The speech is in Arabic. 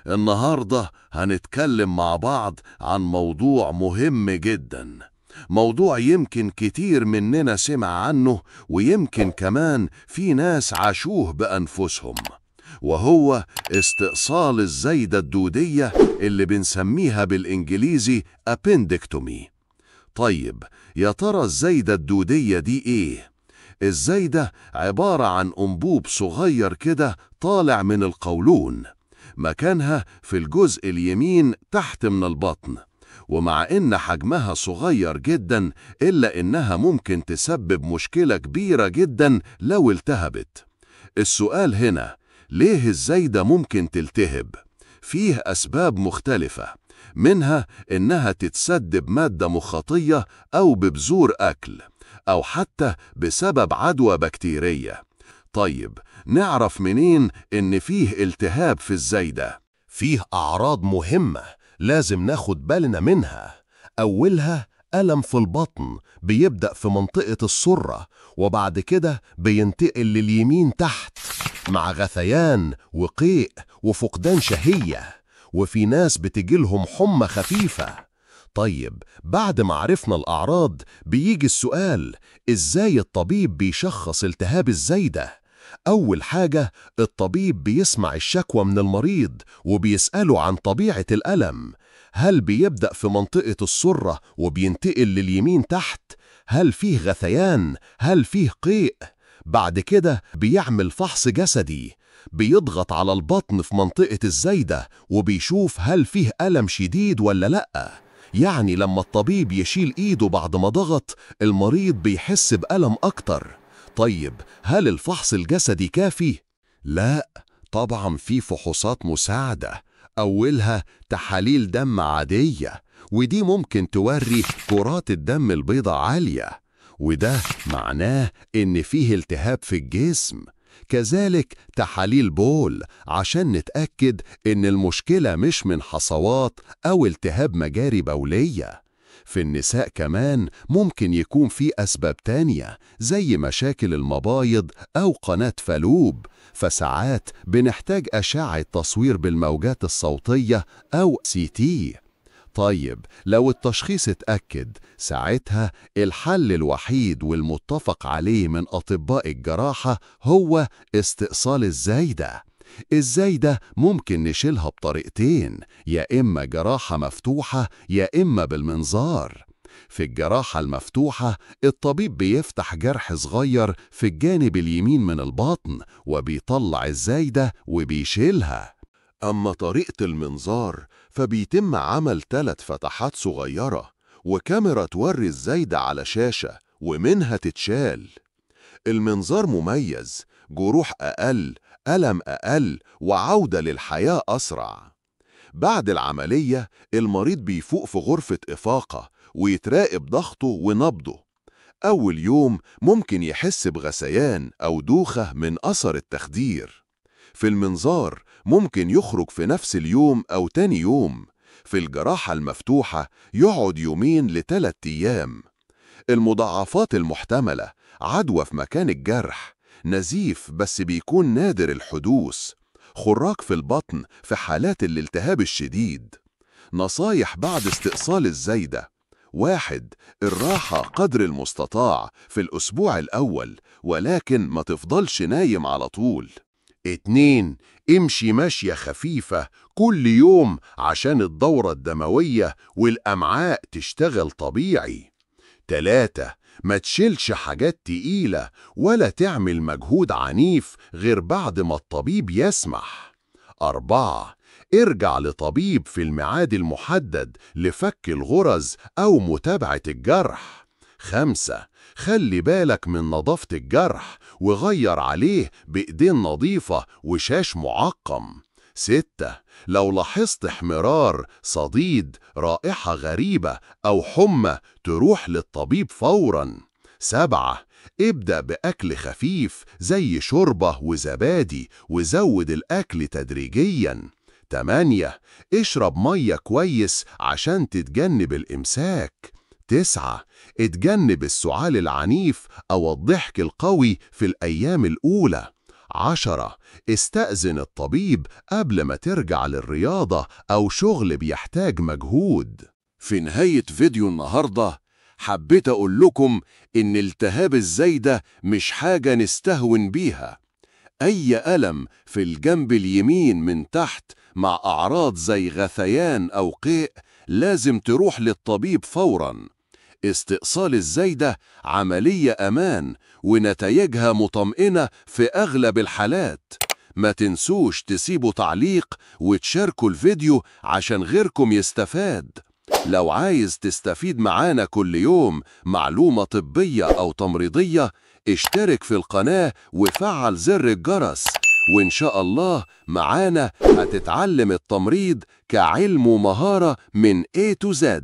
النهاردة هنتكلم مع بعض عن موضوع مهم جدا، موضوع يمكن كتير مننا سمع عنه، ويمكن كمان في ناس عاشوه بأنفسهم، وهو استئصال الزايدة الدودية اللي بنسميها بالإنجليزي appendectomy. طيب، يا ترى الزايدة الدودية دي إيه؟ الزايدة عبارة عن أنبوب صغير كده طالع من القولون، مكانها في الجزء اليمين تحت من البطن، ومع إن حجمها صغير جدا إلا إنها ممكن تسبب مشكلة كبيرة جدا لو التهبت. السؤال هنا، ليه الزايدة ممكن تلتهب؟ فيه أسباب مختلفة، منها إنها تتسد بمادة مخاطية أو ببذور أكل، أو حتى بسبب عدوى بكتيرية. طيب، نعرف منين إن فيه التهاب في الزايدة؟ فيه أعراض مهمة لازم ناخد بالنا منها. أولها ألم في البطن بيبدأ في منطقة السرة، وبعد كده بينتقل لليمين تحت مع غثيان وقيء وفقدان شهية، وفي ناس بتجيلهم حمى خفيفة. طيب، بعد ما عرفنا الأعراض بيجي السؤال، إزاي الطبيب بيشخص التهاب الزايدة؟ أول حاجة، الطبيب بيسمع الشكوى من المريض وبيسأله عن طبيعة الألم. هل بيبدأ في منطقة السرة وبينتقل لليمين تحت؟ هل فيه غثيان؟ هل فيه قيء؟ بعد كده بيعمل فحص جسدي، بيضغط على البطن في منطقة الزايدة وبيشوف هل فيه ألم شديد ولا لأ. يعني لما الطبيب يشيل إيده بعد ما ضغط، المريض بيحس بألم أكتر. طيب، هل الفحص الجسدي كافي؟ لا، طبعا في فحوصات مساعدة. أولها تحاليل دم عادية، ودي ممكن توري كرات الدم البيضاء عالية، وده معناه إن فيه التهاب في الجسم. كذلك تحاليل بول عشان نتأكد إن المشكلة مش من حصوات أو التهاب مجاري بولية. في النساء كمان ممكن يكون في أسباب تانية زي مشاكل المبايض أو قناة فالوب، فساعات بنحتاج أشعة تصوير بالموجات الصوتية أو CT. طيب، لو التشخيص اتأكد، ساعتها الحل الوحيد والمتفق عليه من أطباء الجراحة هو استئصال الزايدة. الزايدة ممكن نشيلها بطريقتين، يا إما جراحة مفتوحة يا إما بالمنظار. في الجراحة المفتوحة الطبيب بيفتح جرح صغير في الجانب اليمين من البطن وبيطلع الزايدة وبيشيلها. أما طريقة المنظار فبيتم عمل 3 فتحات صغيرة وكاميرا توري الزايدة على شاشة ومنها تتشال. المنظار مميز، جروح أقل، ألم أقل، وعودة للحياة أسرع. بعد العملية المريض بيفوق في غرفة إفاقة ويتراقب ضغطه ونبضه. أول يوم ممكن يحس بغثيان أو دوخة من أثر التخدير. في المنظار ممكن يخرج في نفس اليوم أو تاني يوم. في الجراحة المفتوحة يقعد 2 ل3 أيام. المضاعفات المحتملة: عدوى في مكان الجرح، نزيف بس بيكون نادر الحدوث، خراج في البطن في حالات الالتهاب الشديد. نصايح بعد استئصال الزايدة: 1. الراحة قدر المستطاع في الأسبوع الأول، ولكن ما تفضلش نايم على طول. 2. امشي مشية خفيفة كل يوم عشان الدورة الدموية والأمعاء تشتغل طبيعي. 3. ما تشيلش حاجات تقيلة ولا تعمل مجهود عنيف غير بعد ما الطبيب يسمح. 4. ارجع لطبيب في الميعاد المحدد لفك الغرز أو متابعة الجرح. 5. خلي بالك من نظافة الجرح وغير عليه بإيدين نظيفة وشاش معقم. 6. لو لاحظت احمرار، صديد، رائحة غريبة أو حمى تروح للطبيب فوراً. 7. ابدأ بأكل خفيف زي شوربة وزبادي وزود الأكل تدريجياً. 8. اشرب مية كويس عشان تتجنب الإمساك. 9. اتجنب السعال العنيف أو الضحك القوي في الأيام الأولى. 10. استأذن الطبيب قبل ما ترجع للرياضة أو شغل بيحتاج مجهود. في نهاية فيديو النهاردة حبيت أقول لكم إن التهاب الزايدة مش حاجة نستهون بيها. أي ألم في الجنب اليمين من تحت مع أعراض زي غثيان أو قيء لازم تروح للطبيب فوراً. استئصال الزايدة عملية أمان ونتائجها مطمئنة في أغلب الحالات. ما تنسوش تسيبوا تعليق وتشاركوا الفيديو عشان غيركم يستفاد. لو عايز تستفيد معانا كل يوم معلومة طبية أو تمريضية، اشترك في القناة وفعل زر الجرس، وإن شاء الله معانا هتتعلم التمريض كعلم ومهارة من A to Z.